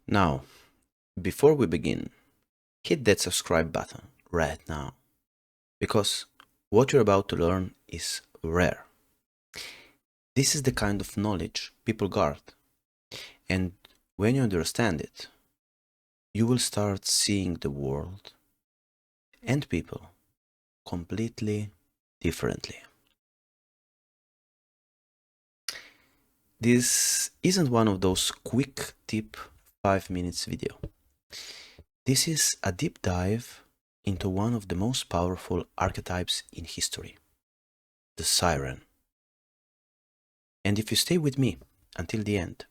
Now, before we begin, hit that subscribe button right now, because what you're about to learn is rare. This is the kind of knowledge people guard, and when you understand it, you will start seeing the world and people completely differently. This isn't one of those quick tip 5 minutes video. This is a deep dive into one of the most powerful archetypes in history, the Siren. And if you stay with me until the end,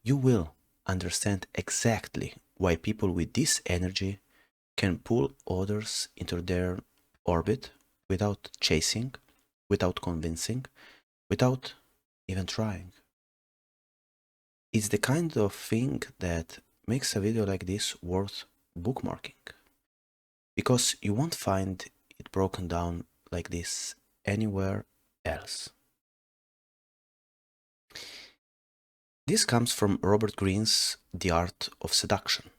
you will understand exactly why people with this energy can pull others into their orbit without chasing, without convincing, without even trying. It's the kind of thing that makes a video like this worth bookmarking, because you won't find it broken down like this anywhere else. This comes from Robert Greene's The Art of Seduction,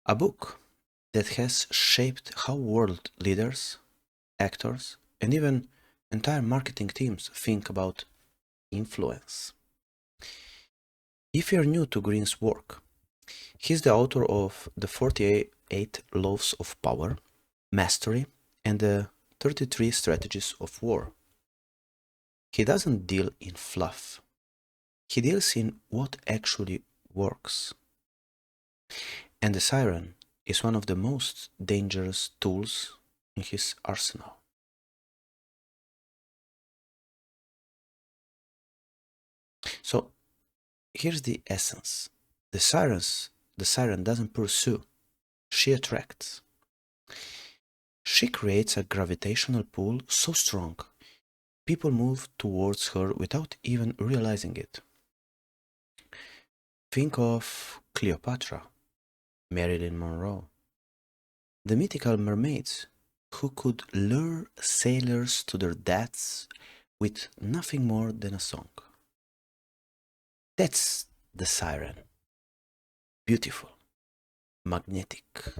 a book that has shaped how world leaders, actors, and even entire marketing teams think about influence. If you're new to Greene's work, he's the author of the 48 Laws of Power, Mastery, and the 33 Strategies of War. He doesn't deal in fluff. He deals in what actually works. And the Siren is one of the most dangerous tools in his arsenal. So here's the essence. The Siren doesn't pursue, she attracts. She creates a gravitational pull so strong, people move towards her without even realizing it. Think of Cleopatra, Marilyn Monroe, the mythical mermaids who could lure sailors to their deaths with nothing more than a song. That's the Siren. Beautiful, magnetic,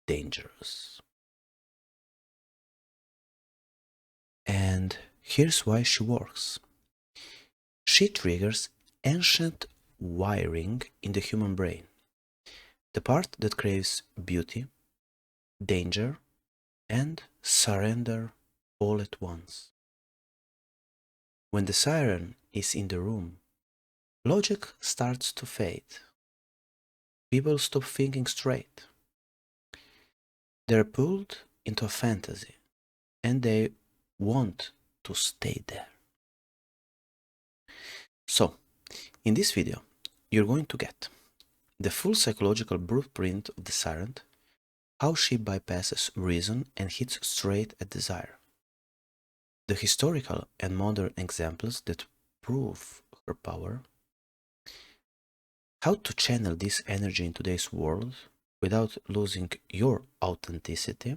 dangerous. And here's why she works. She triggers ancient wiring in the human brain, the part that craves beauty, danger, and surrender all at once. When the Siren is in the room, logic starts to fade. People stop thinking straight. They're pulled into a fantasy, and they want to stay there. So, in this video, you're going to get the full psychological blueprint of the Siren, how she bypasses reason and hits straight at desire, the historical and modern examples that prove her power, how to channel this energy in today's world without losing your authenticity,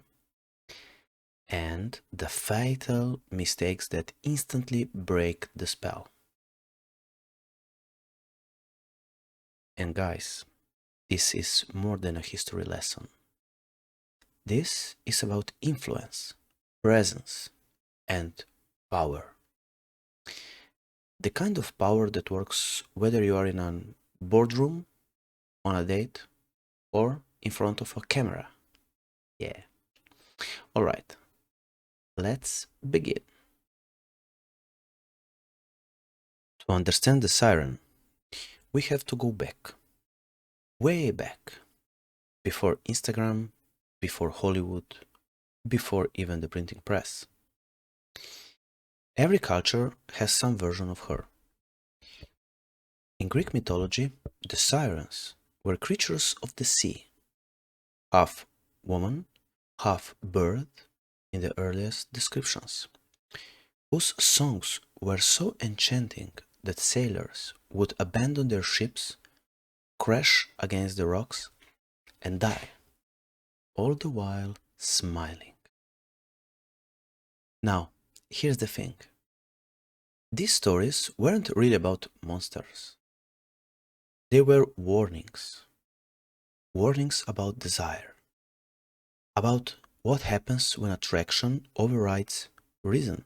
and the fatal mistakes that instantly break the spell. And guys, this is more than a history lesson. This is about influence, presence, and power. The kind of power that works whether you are in a boardroom, on a date, or in front of a camera. Yeah. Alright, let's begin. To understand the Siren, we have to go back, way back, before Instagram, before Hollywood, before even the printing press. Every culture has some version of her. In Greek mythology, the Sirens were creatures of the sea, half woman, half bird in the earliest descriptions, whose songs were so enchanting that sailors would abandon their ships, crash against the rocks, and die, all the while smiling. Now, here's the thing. These stories weren't really about monsters. They were warnings, warnings about desire, about what happens when attraction overrides reason.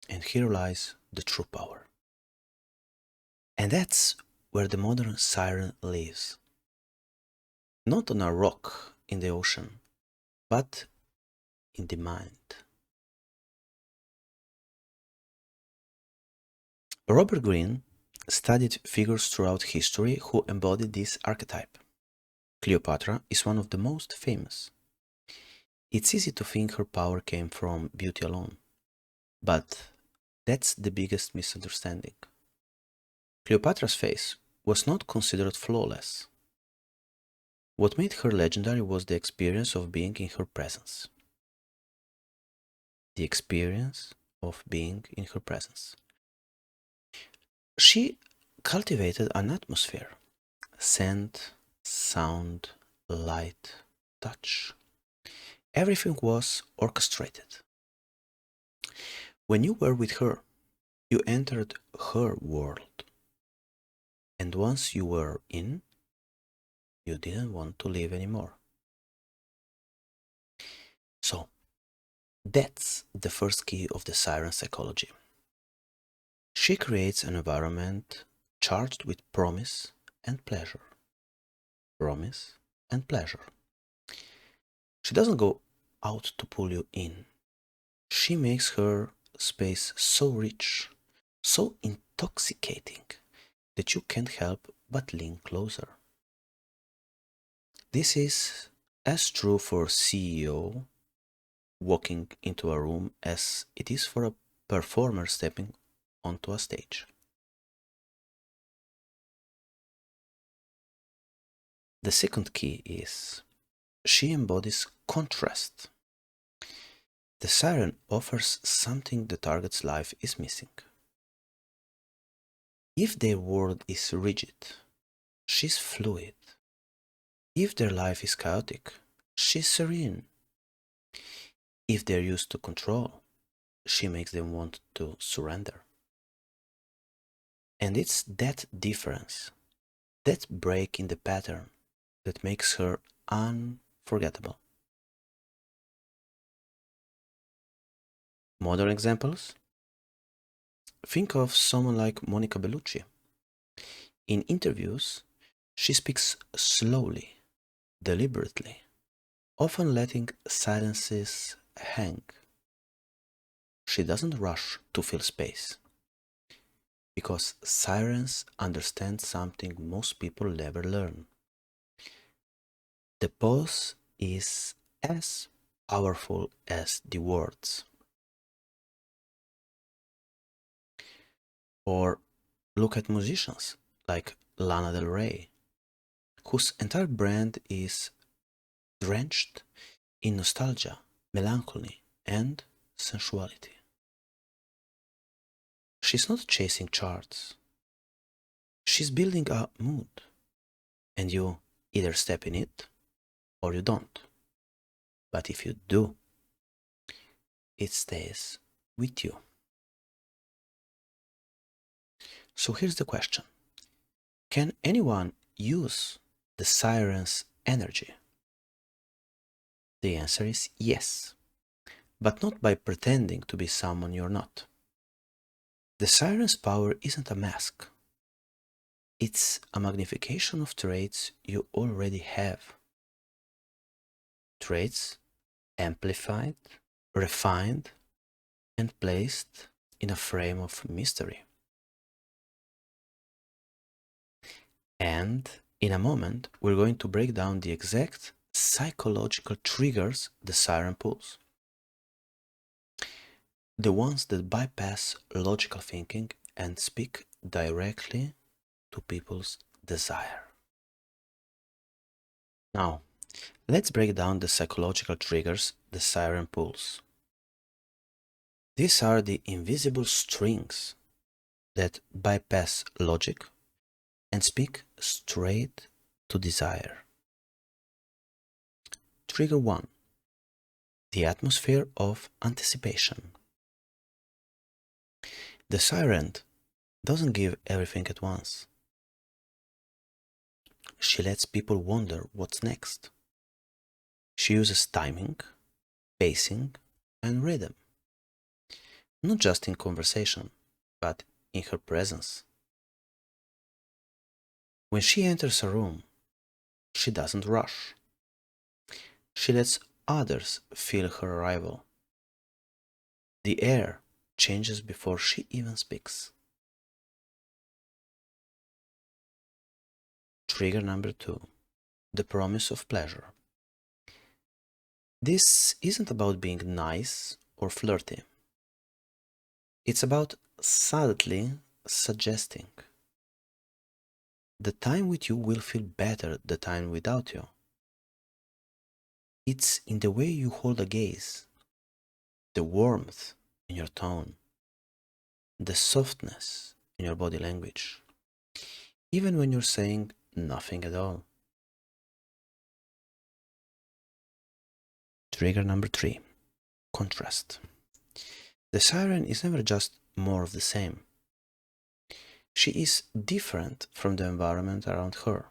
And here lies the true power. And that's where the modern siren lives. Not on a rock in the ocean, but in the mind. Robert Greene studied figures throughout history who embodied this archetype. Cleopatra is one of the most famous. It's easy to think her power came from beauty alone, but that's the biggest misunderstanding. Cleopatra's face was not considered flawless. What made her legendary was the experience of being in her presence. The experience of being in her presence. She cultivated an atmosphere, scent, sound, light, touch. Everything was orchestrated. When you were with her, you entered her world. And once you were in, you didn't want to leave anymore. So, that's the first key of the siren psychology. She creates an environment charged with promise and pleasure. Promise and pleasure. She doesn't go out to pull you in. She makes her space so rich, so intoxicating, that you can't help but lean closer. This is as true for a CEO walking into a room as it is for a performer stepping onto a stage. The second key is she embodies contrast. The siren offers something the target's life is missing. If their world is rigid, she's fluid. If their life is chaotic, she's serene. If they're used to control, she makes them want to surrender. And it's that difference, that break in the pattern, that makes her unforgettable. Modern examples? Think of someone like Monica Bellucci. In interviews, she speaks slowly, deliberately, often letting silences hang. She doesn't rush to fill space, because sirens understand something most people never learn. The pause is as powerful as the words. Or look at musicians like Lana Del Rey, whose entire brand is drenched in nostalgia, melancholy, and sensuality. She's not chasing charts. She's building a mood, and you either step in it or you don't. But if you do, it stays with you. So here's the question. Can anyone use the siren's energy? The answer is yes, but not by pretending to be someone you're not. The siren's power isn't a mask. It's a magnification of traits you already have. Traits amplified, refined, and placed in a frame of mystery. And in a moment, we're going to break down the exact psychological triggers the siren pulls. The ones that bypass logical thinking and speak directly to people's desire. Now, let's break down the psychological triggers the siren pulls. These are the invisible strings that bypass logic and speak straight to desire. Trigger 1. The atmosphere of anticipation. The siren doesn't give everything at once. She lets people wonder what's next. She uses timing, pacing, and rhythm, not just in conversation, but in her presence. When she enters a room, she doesn't rush. She lets others feel her arrival. The air changes before she even speaks. Trigger number 2, the promise of pleasure. This isn't about being nice or flirty. It's about subtly suggesting the time with you will feel better the time without you. It's in the way you hold a gaze, the warmth in your tone, the softness in your body language, even when you're saying nothing at all. Trigger number 3, contrast. The siren is never just more of the same. She is different from the environment around her.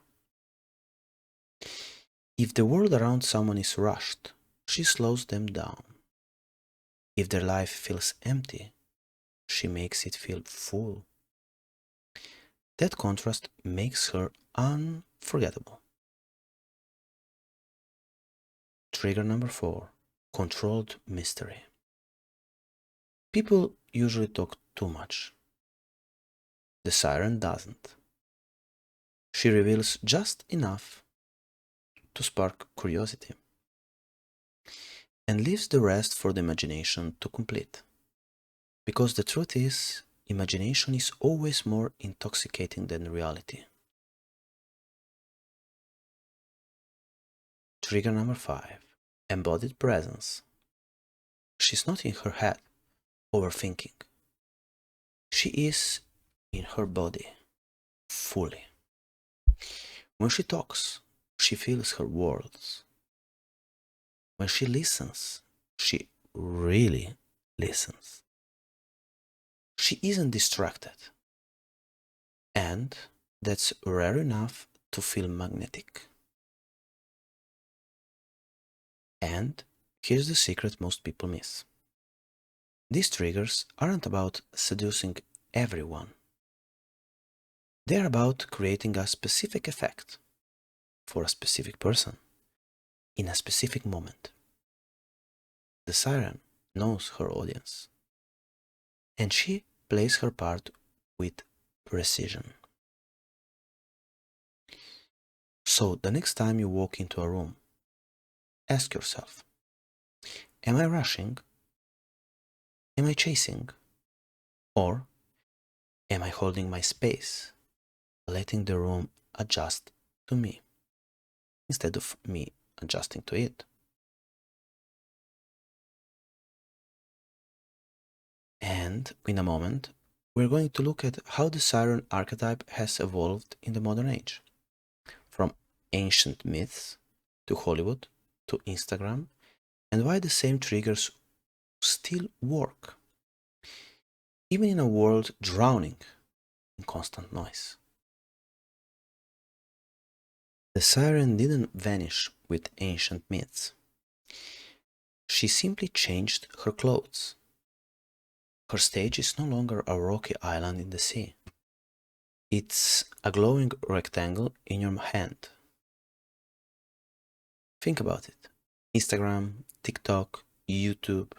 If the world around someone is rushed, she slows them down. If their life feels empty, she makes it feel full. That contrast makes her unforgettable. Trigger number 4, controlled mystery. People usually talk too much. The siren doesn't. She reveals just enough to spark curiosity and leaves the rest for the imagination to complete. Because the truth is, imagination is always more intoxicating than reality. Trigger number 5, embodied presence. She's not in her head, overthinking. She is in her body, fully. When she talks, she feels her words. When she listens, she really listens. She isn't distracted. And that's rare enough to feel magnetic. And here's the secret most people miss. These triggers aren't about seducing everyone. They're about creating a specific effect for a specific person in a specific moment. The siren knows her audience, and she plays her part with precision. So the next time you walk into a room, ask yourself, am I rushing? Am I chasing? Or am I holding my space, letting the room adjust to me instead of me adjusting to it? And in a moment, we're going to look at how the siren archetype has evolved in the modern age, from ancient myths to Hollywood to Instagram, and why the same triggers still work, even in a world drowning in constant noise. The siren didn't vanish with ancient myths. She simply changed her clothes. Her stage is no longer a rocky island in the sea. It's a glowing rectangle in your hand. Think about it. Instagram, TikTok, YouTube.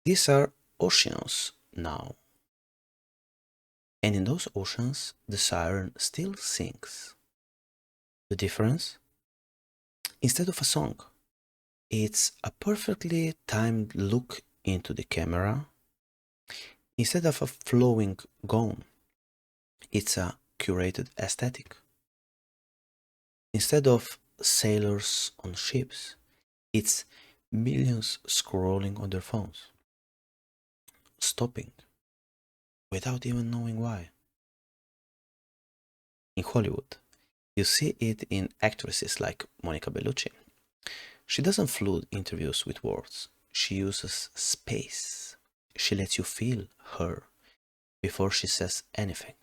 These are oceans now. And in those oceans, the siren still sings. The difference? Instead of a song, it's a perfectly timed look into the camera. Instead of a flowing gown, it's a curated aesthetic. Instead of sailors on ships, it's millions scrolling on their phones, stopping without even knowing why. In Hollywood, you see it in actresses like Monica Bellucci. She doesn't flood interviews with words, she uses space. She lets you feel her before she says anything.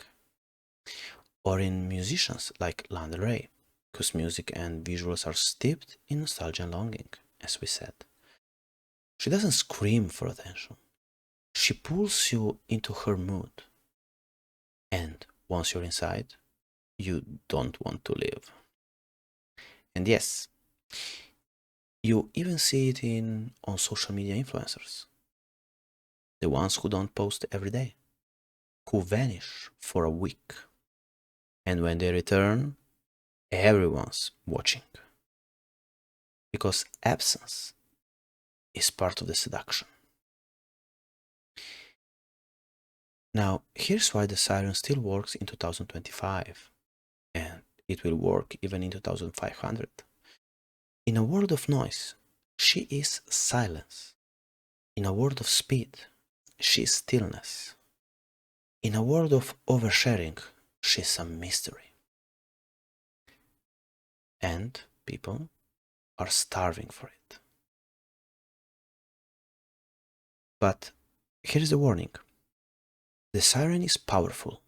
Or in musicians like Lana Del Rey, whose music and visuals are steeped in nostalgia and longing, as we said. She doesn't scream for attention. She pulls you into her mood. And once you're inside, you don't want to leave. And yes, you even see it on social media influencers. The ones who don't post every day, who vanish for a week. And when they return, everyone's watching. Because absence is part of the seduction. Now, here's why the Siren still works in 2025, and it will work even in 2500. In a world of noise, she is silence. In a world of speed, she is stillness. In a world of oversharing, she is a mystery. And people are starving for it. But here's the warning. The Siren is powerful,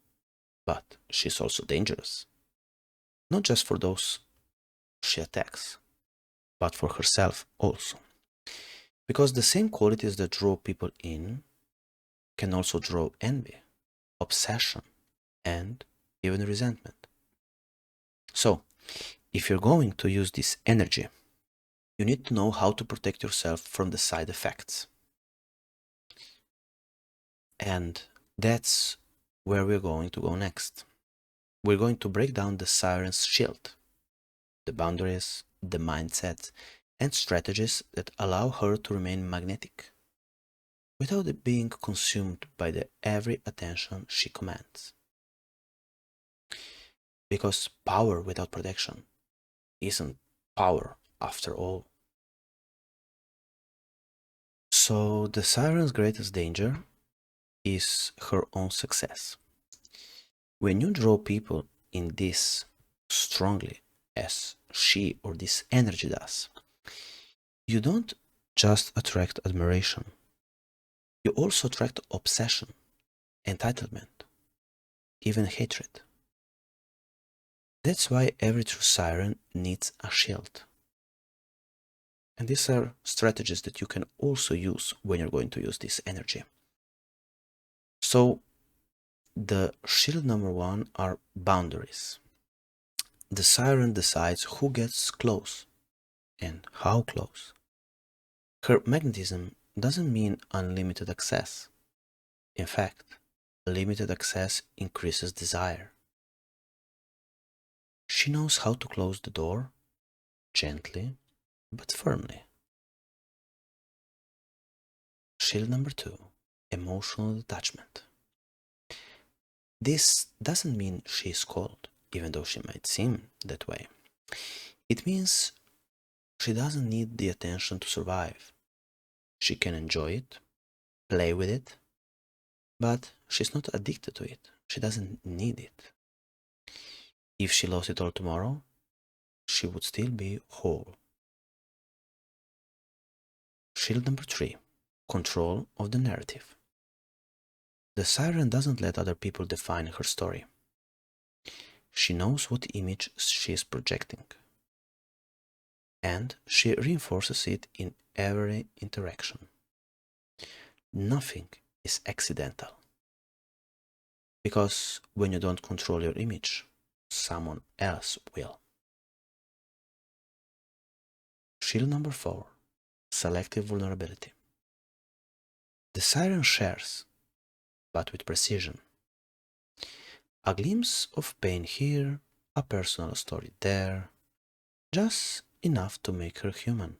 but she's also dangerous. Not just for those she attacks, but for herself also. Because the same qualities that draw people in can also draw envy, obsession, and even resentment. So, if you're going to use this energy, you need to know how to protect yourself from the side effects. And that's where we're going to go next. We're going to break down the Siren's shield, the boundaries, the mindset, and strategies that allow her to remain magnetic without it being consumed by the every attention she commands. Because power without protection isn't power after all. So the Siren's greatest danger is her own success. When you draw people in this strongly as she or this energy does, you don't just attract admiration, you also attract obsession, entitlement, even hatred. That's why every true Siren needs a shield. And these are strategies that you can also use when you're going to use this energy. So, the shield number one are boundaries. The Siren decides who gets close and how close. Her magnetism doesn't mean unlimited access. In fact, limited access increases desire. She knows how to close the door, gently but firmly. Shield number two, emotional detachment. This doesn't mean she is cold, even though she might seem that way. It means she doesn't need the attention to survive. She can enjoy it, play with it, but she's not addicted to it. She doesn't need it. If she lost it all tomorrow, she would still be whole. Shield number three, control of the narrative. The Siren doesn't let other people define her story. She knows what image she is projecting, and she reinforces it in every interaction. Nothing is accidental. Because when you don't control your image, someone else will. Shield number four, selective vulnerability. The Siren shares, but with precision. A glimpse of pain here, a personal story there, just enough to make her human,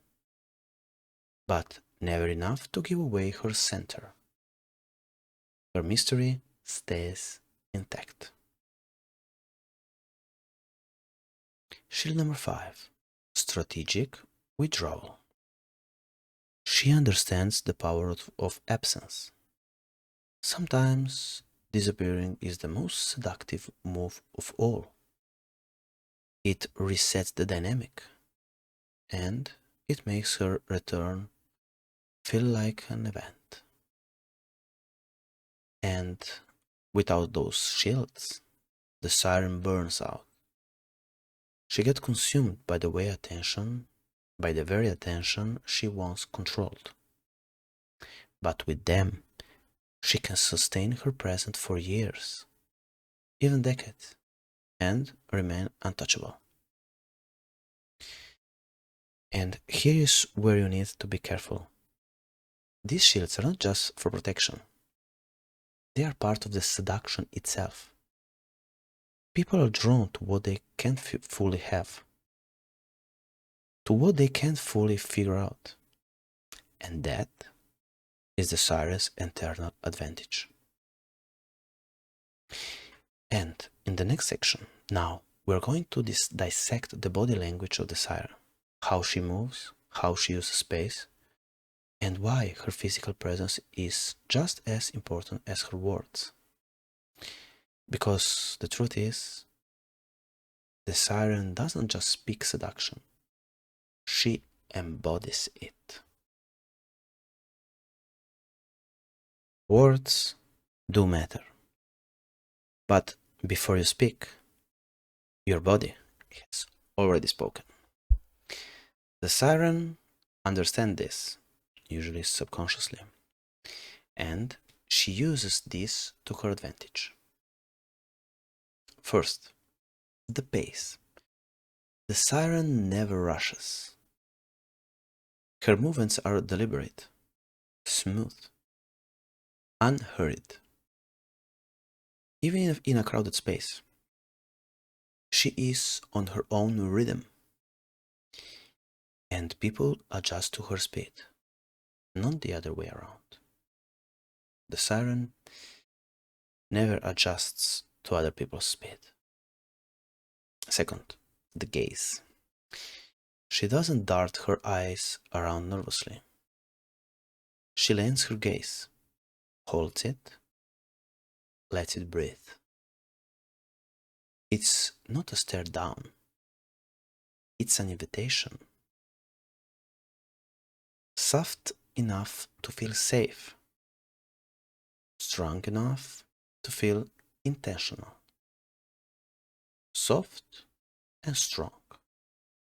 but never enough to give away her center. Her mystery stays intact. Shield number five, strategic withdrawal. She understands the power of absence. Sometimes disappearing is the most seductive move of all. It resets the dynamic, and it makes her return feel like an event. And without those shields, the Siren burns out. She gets consumed by the very attention she once controlled. But with them, she can sustain her presence for years, even decades, and remain untouchable. And here is where you need to be careful. These shields are not just for protection. They are part of the seduction itself. People are drawn to what they can't fully have, to what they can't fully figure out. And that is the Siren's internal advantage. And in the next section, now, we're going to dissect the body language of the Siren, how she moves, how she uses space, and why her physical presence is just as important as her words. Because the truth is, the Siren doesn't just speak seduction, she embodies it. Words do matter. But before you speak, your body has already spoken. The Siren understands this, usually subconsciously, and she uses this to her advantage. First, the pace. The Siren never rushes. Her movements are deliberate, smooth, unhurried. Even in a crowded space, she is on her own rhythm, and people adjust to her speed, not the other way around. The Siren never adjusts to other people's speed. Second, the gaze. She doesn't dart her eyes around nervously. She lends her gaze, holds it, lets it breathe. It's not a stare down. It's an invitation. Soft enough to feel safe. Strong enough to feel intentional. Soft and strong.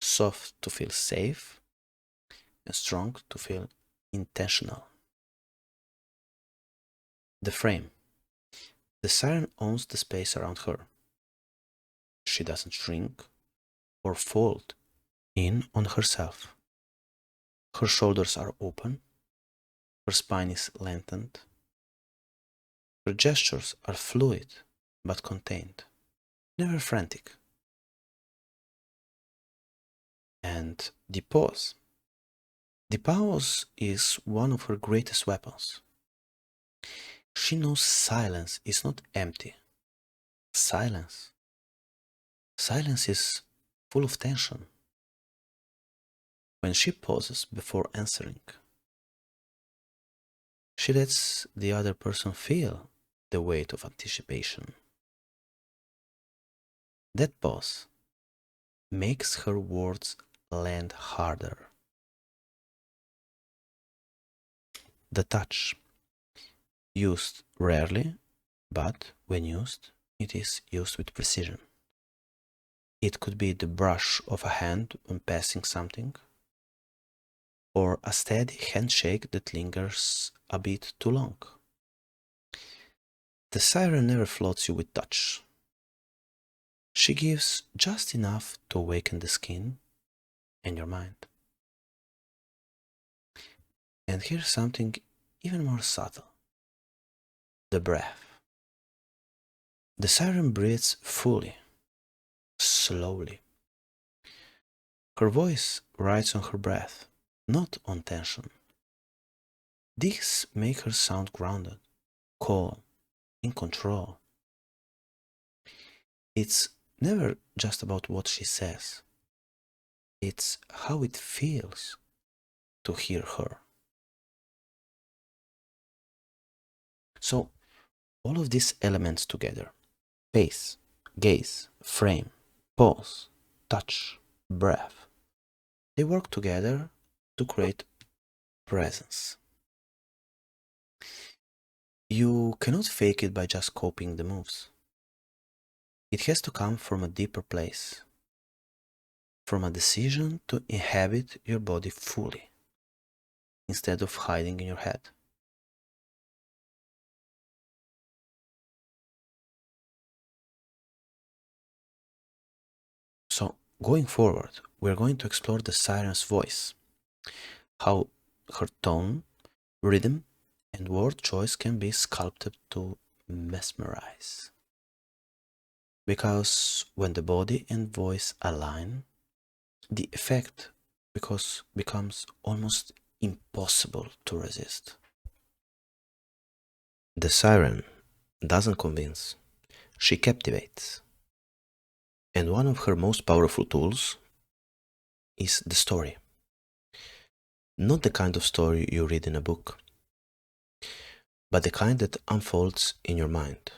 Soft to feel safe and strong to feel intentional. The frame. The Siren owns the space around her. She doesn't shrink or fold in on herself. Her shoulders are open, her spine is lengthened, her gestures are fluid but contained, never frantic. And the pause. The pause is one of her greatest weapons. She knows silence is not empty. Silence is full of tension. When she pauses before answering, she lets the other person feel the weight of anticipation. That pause makes her words land harder. The touch, used rarely, but when used, it is used with precision. It could be the brush of a hand when passing something, or a steady handshake that lingers a bit too long. The Siren never floats you with touch. She gives just enough to awaken the skin and your mind. And here's something even more subtle. The breath. The Siren breathes fully, slowly. Her voice rides on her breath, not on tension. This makes her sound grounded, calm, in control. It's never just about what she says. It's how it feels to hear her. So, all of these elements together, pace, gaze, frame, pause, touch, breath, they work together to create presence. You cannot fake it by just copying the moves. It has to come from a deeper place, from a decision to inhabit your body fully, instead of hiding in your head. So, going forward, we're going to explore the siren's voice, how her tone, rhythm, and word choice can be sculpted to mesmerize. Because when the body and voice align, the effect becomes almost impossible to resist. The siren doesn't convince, she captivates. And one of her most powerful tools is the story. Not the kind of story you read in a book, but the kind that unfolds in your mind,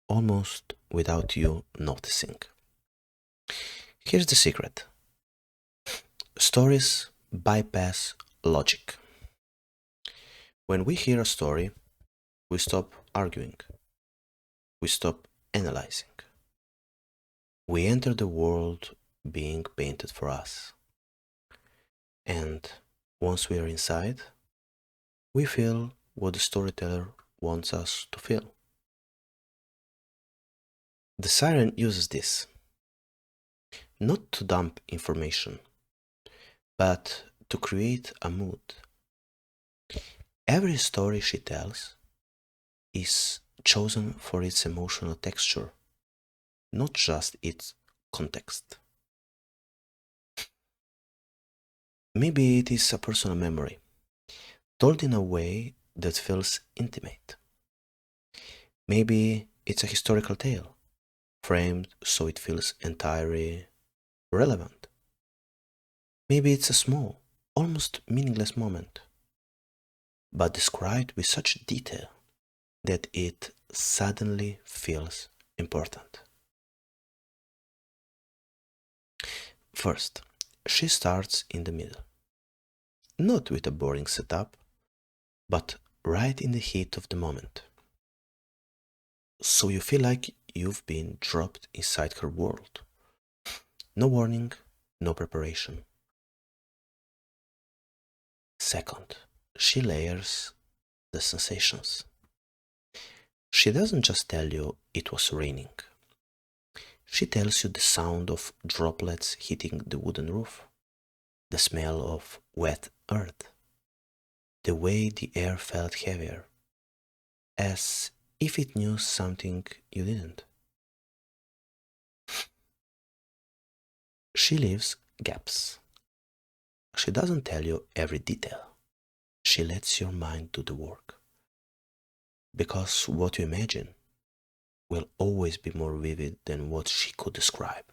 almost without you noticing. Here's the secret. Stories bypass logic. When we hear a story, we stop arguing. We stop analyzing. We enter the world being painted for us. And once we are inside, we feel what the storyteller wants us to feel. The siren uses this, not to dump information, but to create a mood. Every story she tells is chosen for its emotional texture, not just its context. Maybe it is a personal memory, told in a way that feels intimate. Maybe it's a historical tale, framed so it feels entirely relevant. Maybe it's a small, almost meaningless moment, but described with such detail that it suddenly feels important. First, she starts in the middle, not with a boring setup, but right in the heat of the moment. So you feel like you've been dropped inside her world. No warning, no preparation. Second, she layers the sensations. She doesn't just tell you it was raining. She tells you the sound of droplets hitting the wooden roof, the smell of wet earth, the way the air felt heavier, as if it knew something you didn't. She leaves gaps. She doesn't tell you every detail. She lets your mind do the work. Because what you imagine will always be more vivid than what she could describe.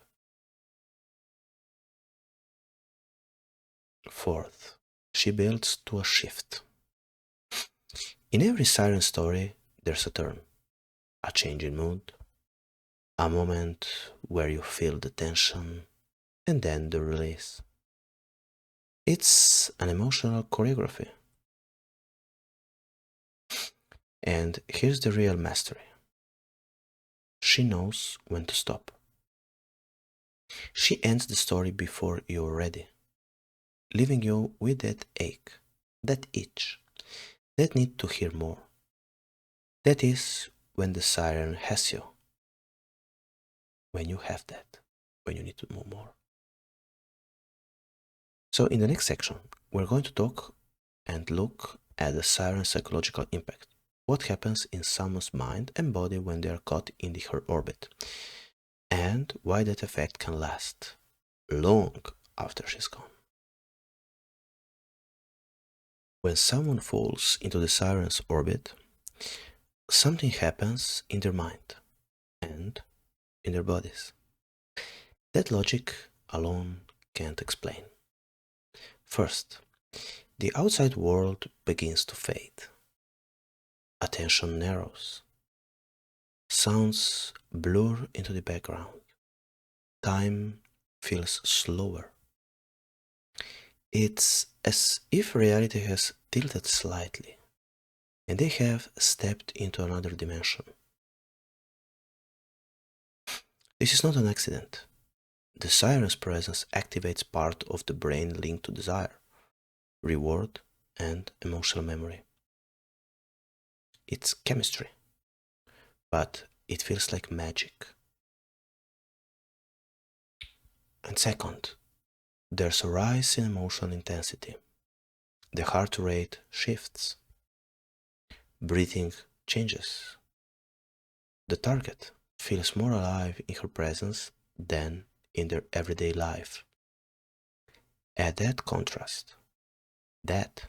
Fourth, she builds to a shift. In every siren story, there's a turn, a change in mood, a moment where you feel the tension, and then the release. It's an emotional choreography. And here's the real mastery. She knows when to stop. She ends the story before you're ready, leaving you with that ache, that itch, that need to hear more. That is when the siren has you. When you have that, when you need to know more. So in the next section, we're going to talk and look at the siren's psychological impact. What happens in someone's mind and body when they are caught in her orbit, and why that effect can last long after she's gone. When someone falls into the siren's orbit, something happens in their mind and in their bodies that logic alone can't explain. First, the outside world begins to fade. Attention narrows. Sounds blur into the background. Time feels slower. It's as if reality has tilted slightly, and they have stepped into another dimension. This is not an accident. The siren's presence activates part of the brain linked to desire, reward, and emotional memory. It's chemistry, but it feels like magic. And second, there's a rise in emotional intensity. The heart rate shifts, breathing changes. The target feels more alive in her presence than in their everyday life. Add that contrast. That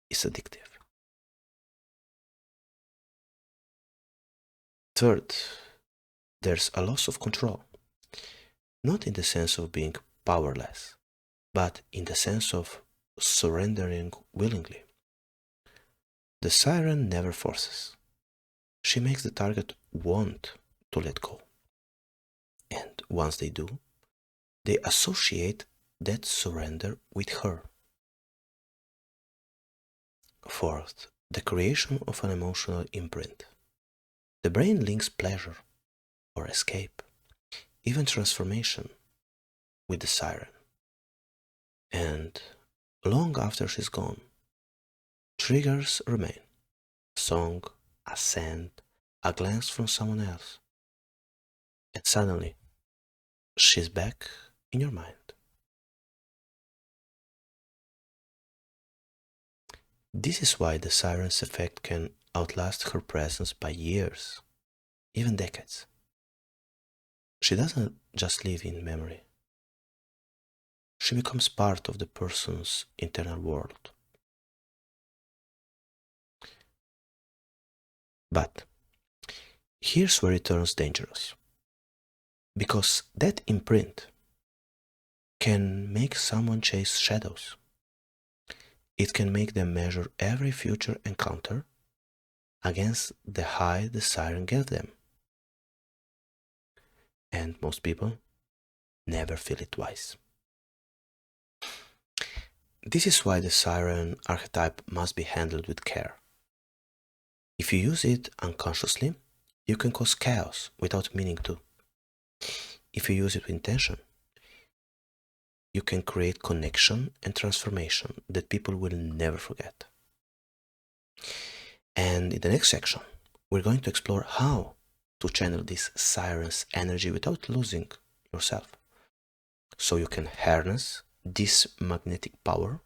is addictive. Third, there's a loss of control. Not in the sense of being powerless, but in the sense of surrendering willingly. The siren never forces. She makes the target want to let go. And once they do, they associate that surrender with her. Fourth, the creation of an emotional imprint. The brain links pleasure or escape, even transformation, with the siren. And long after she's gone, triggers remain. A song, a scent, a glance from someone else. And suddenly, she's back in your mind. This is why the siren's effect can outlast her presence by years, even decades. She doesn't just live in memory. She becomes part of the person's internal world. But here's where it turns dangerous. Because that imprint can make someone chase shadows. It can make them measure every future encounter against the high the siren gave them. And most people never feel it twice. This is why the siren archetype must be handled with care. If you use it unconsciously, you can cause chaos without meaning to. If you use it with intention, you can create connection and transformation that people will never forget. And in the next section, we're going to explore how to channel this siren's energy without losing yourself, so you can harness this magnetic power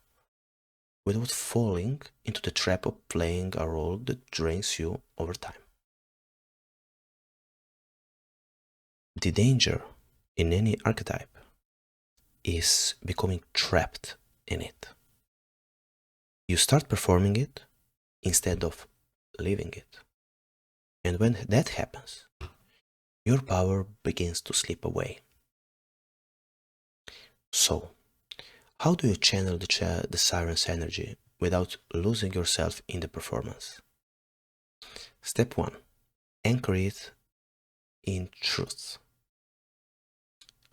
without falling into the trap of playing a role that drains you over time. The danger in any archetype is becoming trapped in it. You start performing it instead of living it. And when that happens, your power begins to slip away. So, how do you channel the siren's energy without losing yourself in the performance? Step 1. Anchor it in truth.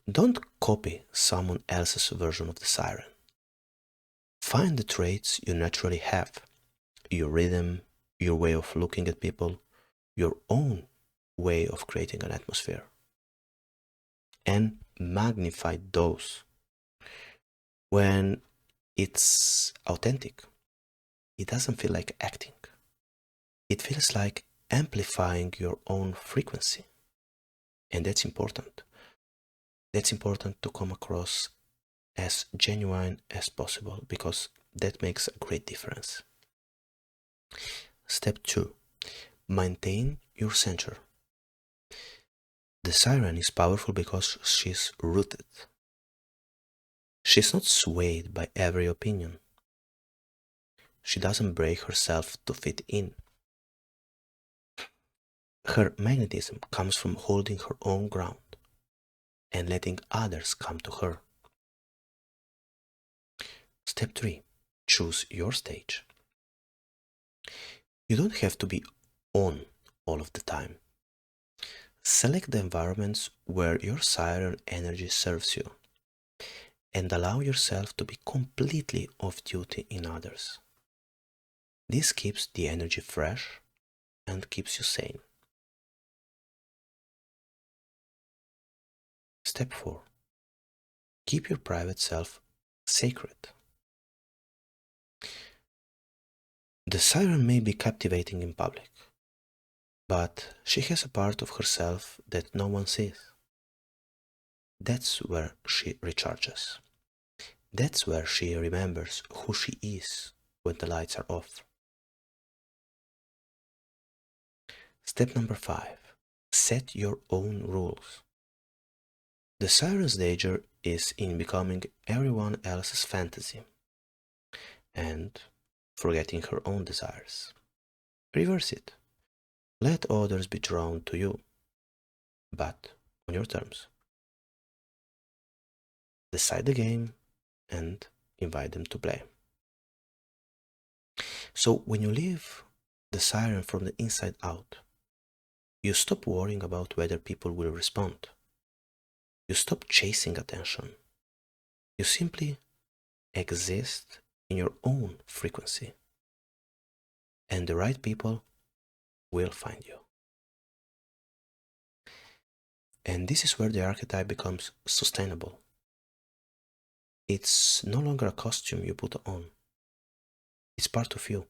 Don't copy someone else's version of the siren. Find the traits you naturally have, your rhythm, your way of looking at people, your own way of creating an atmosphere, and magnify those. When it's authentic, it doesn't feel like acting. It feels like amplifying your own frequency. And that's important. That's important to come across as genuine as possible because that makes a great difference. Step 2. Maintain your center. The siren is powerful because she's rooted. She's not swayed by every opinion. She doesn't break herself to fit in. Her magnetism comes from holding her own ground and letting others come to her. Step 3. Choose your stage. You don't have to be on all of the time. Select the environments where your siren energy serves you and allow yourself to be completely off duty in others. This keeps the energy fresh and keeps you sane. Step 4. Keep your private self sacred. The siren may be captivating in public, but she has a part of herself that no one sees. That's where she recharges. That's where she remembers who she is when the lights are off. Step number 5. Set your own rules. The siren's danger is in becoming everyone else's fantasy and forgetting her own desires. Reverse it. Let others be drawn to you, but on your terms. Decide the game and invite them to play. So when you leave the siren from the inside out, you stop worrying about whether people will respond. You stop chasing attention. You simply exist in your own frequency, and the right people will find you. And this is where the archetype becomes sustainable. It's no longer a costume you put on. It's part of you,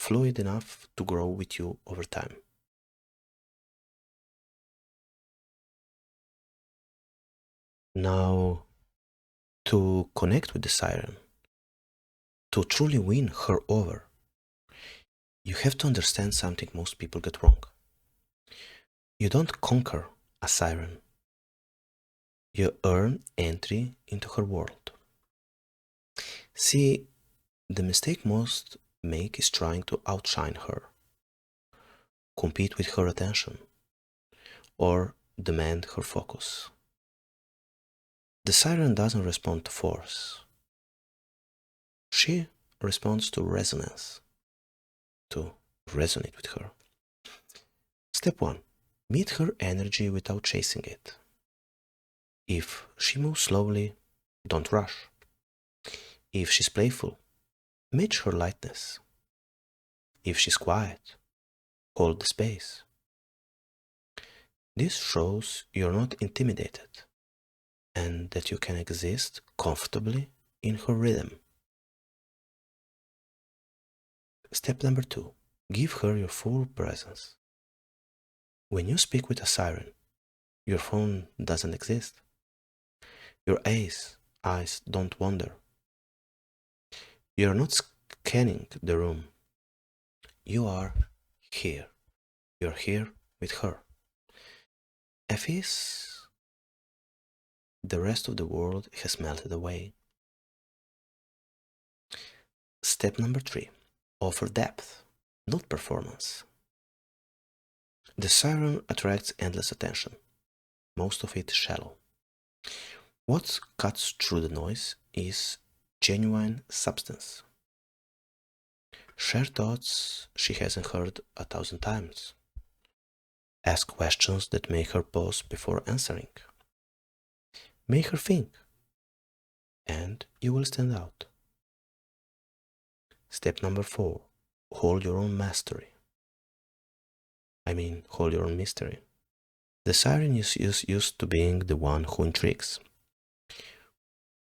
fluid enough to grow with you over time. Now, to connect with the siren, to truly win her over, you have to understand something most people get wrong. You don't conquer a siren. You earn entry into her world. See, the mistake most make is trying to outshine her, compete with her attention, or demand her focus. The siren doesn't respond to force. She responds to resonance, to resonate with her. Step 1. Meet her energy without chasing it. If she moves slowly, don't rush. If she's playful, match her lightness. If she's quiet, hold the space. This shows you're not intimidated and that you can exist comfortably in her rhythm. Step number 2. Give her your full presence. When you speak with a siren, your phone doesn't exist. Your eyes don't wander. You're not scanning the room. You are here. You're here with her. If the rest of the world has melted away. Step number 3. Offer depth, not performance. The siren attracts endless attention. Most of it shallow. What cuts through the noise is genuine substance. Share thoughts she hasn't heard 1,000 times. Ask questions that make her pause before answering. Make her think, and you will stand out. Step number 4. Hold your own mastery. Hold your own mystery. The siren is used to being the one who intrigues.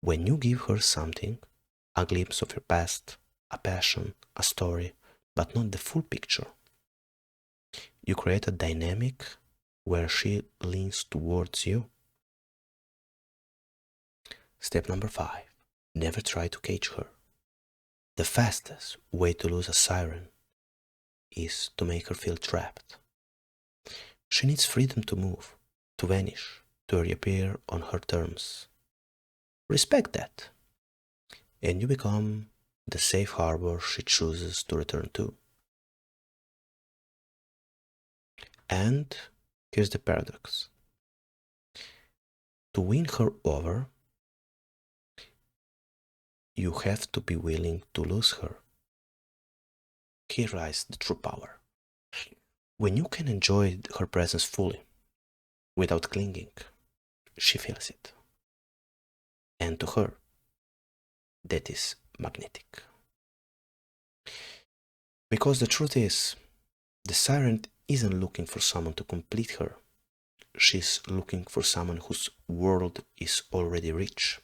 When you give her something, a glimpse of your past, a passion, a story, but not the full picture, you create a dynamic where she leans towards you. Step number 5. Never try to cage her. The fastest way to lose a siren is to make her feel trapped. She needs freedom to move, to vanish, to reappear on her terms. Respect that, and you become the safe harbor she chooses to return to. And here's the paradox. To win her over, you have to be willing to lose her. Here lies the true power. When you can enjoy her presence fully, without clinging, she feels it. And to her, that is magnetic. Because the truth is, the siren isn't looking for someone to complete her. she's looking for someone whose world is already rich.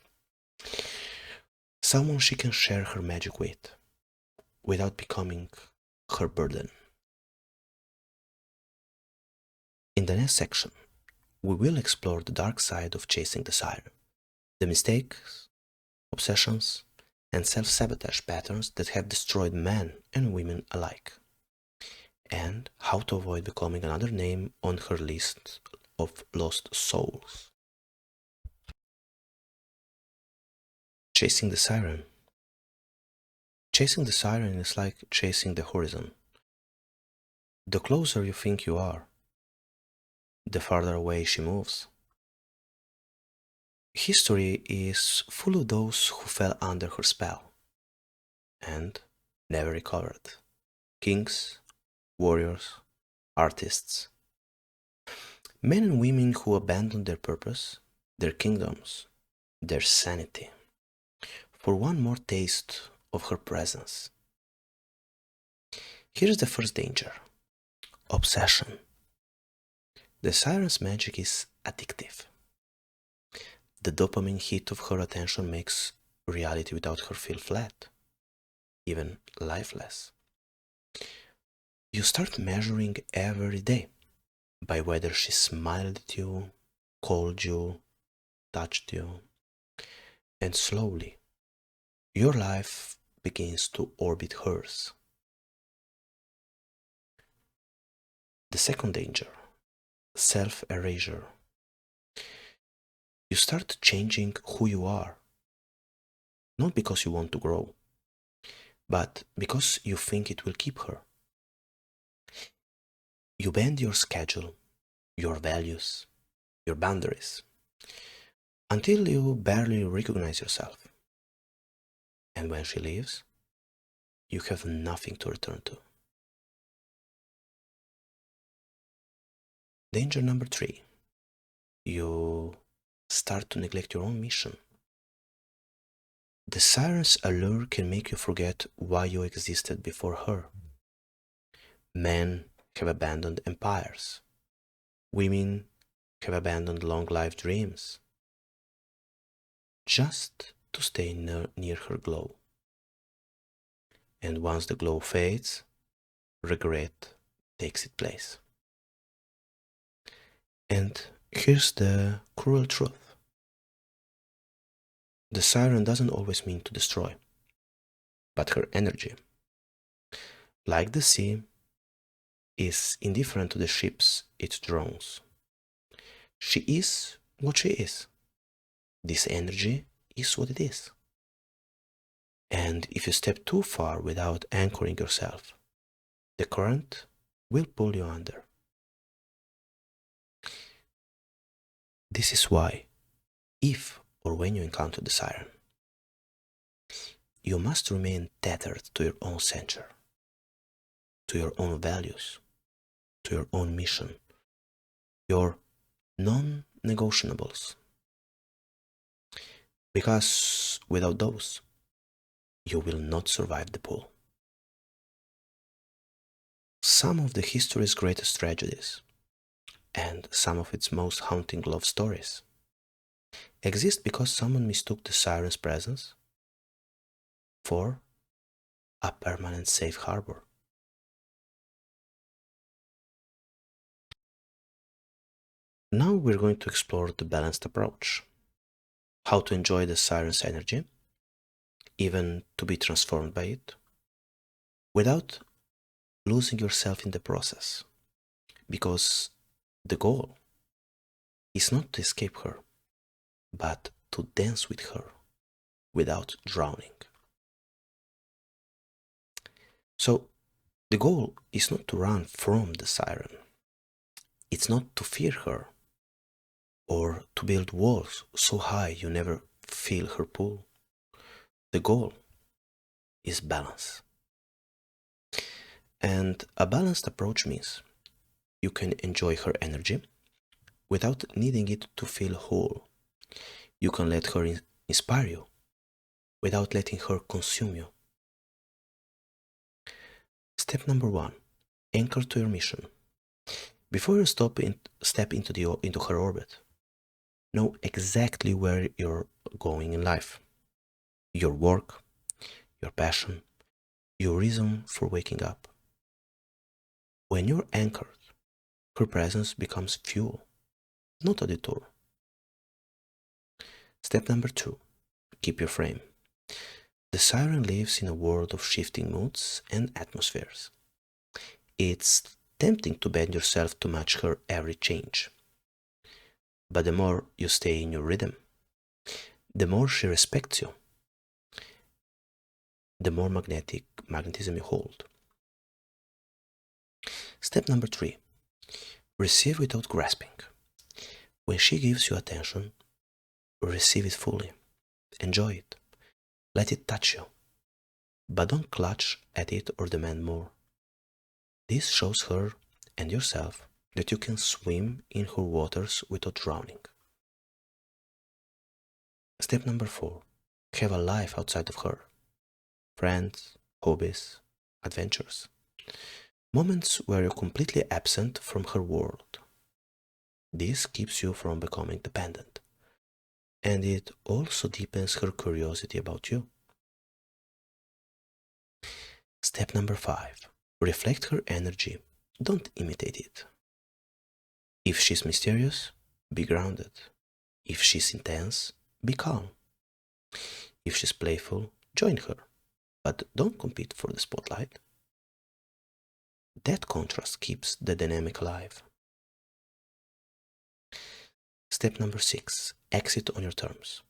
Someone she can share her magic with, without becoming her burden. In the next section, we will explore the dark side of chasing the siren, the mistakes, obsessions, and self-sabotage patterns that have destroyed men and women alike, and how to avoid becoming another name on her list of lost souls. Chasing the siren. Chasing the siren is like chasing the horizon. The closer you think you are, the farther away she moves. History is full of those who fell under her spell and never recovered. Kings, warriors, artists, men and women who abandoned their purpose, their kingdoms, their sanity, for one more taste of her presence. Here's the first danger: obsession. The siren's magic is addictive. The dopamine hit of her attention makes reality without her feel flat, even lifeless. You start measuring every day by whether she smiled at you, called you, touched you, and slowly your life begins to orbit hers. The second danger: self-erasure. You start changing who you are, not because you want to grow, but because you think it will keep her. You bend your schedule, your values, your boundaries, until you barely recognize yourself. And when she leaves, you have nothing to return to. Danger number 3. You start to neglect your own mission. The siren's allure can make you forget why you existed before her. Men have abandoned empires. Women have abandoned long-lived dreams, just to stay near her glow. And once the glow fades, regret takes its place. And here's the cruel truth: the siren doesn't always mean to destroy, but her energy, like the sea, is indifferent to the ships it drones. She is what she is. This energy is what it is. And if you step too far without anchoring yourself, the current will pull you under. This is why, if or when you encounter the siren, you must remain tethered to your own center, to your own values, to your own mission, your non-negotiables. Because without those, you will not survive the pull. Some of the history's greatest tragedies, and some of its most haunting love stories, exist because someone mistook the siren's presence for a permanent safe harbor. Now we're going to explore the balanced approach: how to enjoy the siren's energy, even to be transformed by it, without losing yourself in the process. Because the goal is not to escape her, but to dance with her without drowning. So, the goal is not to run from the siren. It's not to fear her or to build walls so high you never feel her pull. The goal is balance. And a balanced approach means you can enjoy her energy without needing it to feel whole. You can let her inspire you without letting her consume you. Step number 1: anchor to your mission. Before you step into her orbit, know exactly where you're going in life. Your work, your passion, your reason for waking up. When you're anchored, her presence becomes fuel, not a detour. Step number 2. Keep your frame. The siren lives in a world of shifting moods and atmospheres. It's tempting to bend yourself to match her every change. But the more you stay in your rhythm, the more she respects you, the more magnetism you hold. Step number 3. Receive without grasping. When she gives you attention, receive it fully. Enjoy it. Let it touch you. But don't clutch at it or demand more. This shows her and yourself that you can swim in her waters without drowning. Step number 4. Have a life outside of her. Friends, hobbies, adventures. Moments where you're completely absent from her world. This keeps you from becoming dependent. And it also deepens her curiosity about you. Step number 5. Reflect her energy. Don't imitate it. If she's mysterious, be grounded. If she's intense, be calm. If she's playful, join her. But don't compete for the spotlight. That contrast keeps the dynamic alive. Step number 6. Exit on your terms.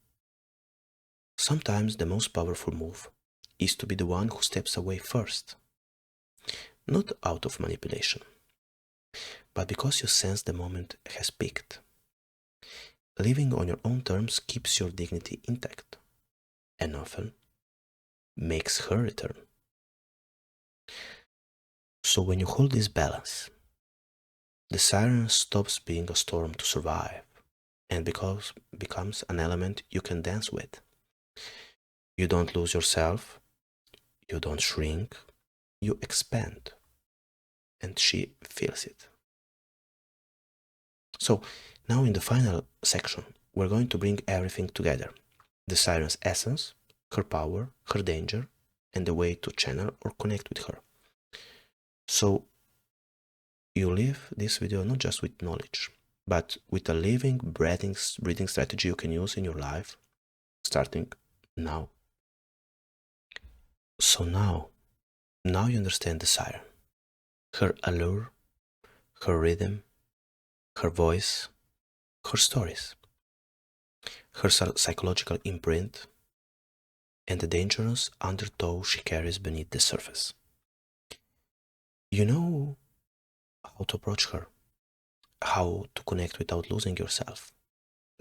Sometimes the most powerful move is to be the one who steps away first. Not out of manipulation, but because you sense the moment has peaked. Living on your own terms keeps your dignity intact, and often makes her return. So when you hold this balance, the siren stops being a storm to survive and becomes an element you can dance with. You don't lose yourself, you don't shrink, you expand, and she feels it. So now in the final section, we're going to bring everything together. The siren's essence, her power, her danger, and the way to channel or connect with her. So you leave this video not just with knowledge, but with a living, breathing strategy you can use in your life, starting now. So now you understand the siren, her allure, her rhythm, her voice, her stories, her psychological imprint, and the dangerous undertow she carries beneath the surface. You know how to approach her, how to connect without losing yourself,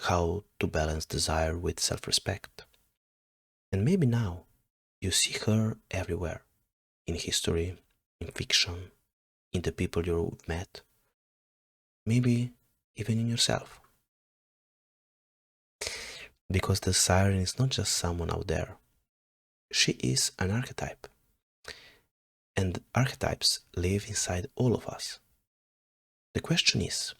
how to balance desire with self-respect. And maybe now you see her everywhere, in history, in fiction, in the people you've met, maybe even in yourself. Because the siren is not just someone out there, she is an archetype. And archetypes live inside all of us. The question is,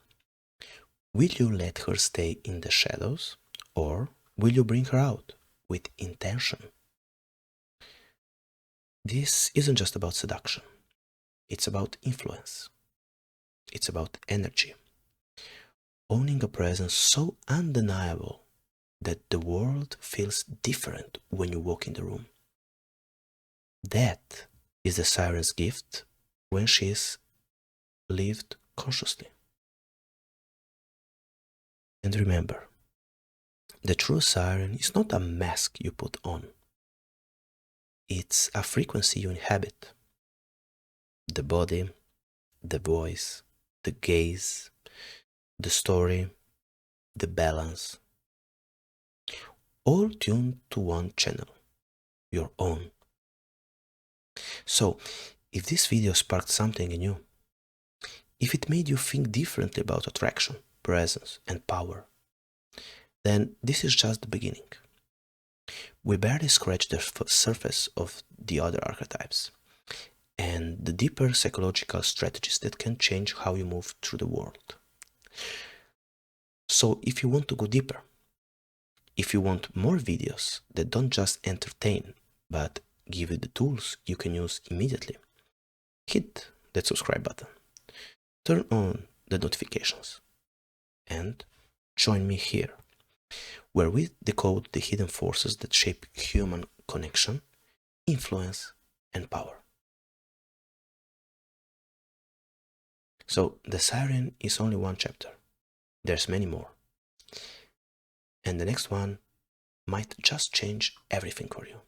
will you let her stay in the shadows, or will you bring her out with intention? This isn't just about seduction. It's about influence. It's about energy. Owning a presence so undeniable that the world feels different when you walk in the room. That is the siren's gift when she is lived consciously. And remember, the true siren is not a mask you put on. It's a frequency you inhabit. The body, the voice, the gaze, the story, the balance, all tuned to one channel, your own. So, if this video sparked something in you, if it made you think differently about attraction, presence, and power, then this is just the beginning. We barely scratched the surface of the other archetypes, and the deeper psychological strategies that can change how you move through the world. So if you want to go deeper, if you want more videos that don't just entertain, but give you the tools you can use immediately, hit that subscribe button, turn on the notifications, and join me here, where we decode the hidden forces that shape human connection, influence, and power. So the Siren is only one chapter. There's many more. And the next one might just change everything for you.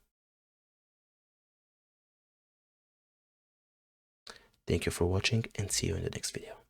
Thank you for watching and see you in the next video.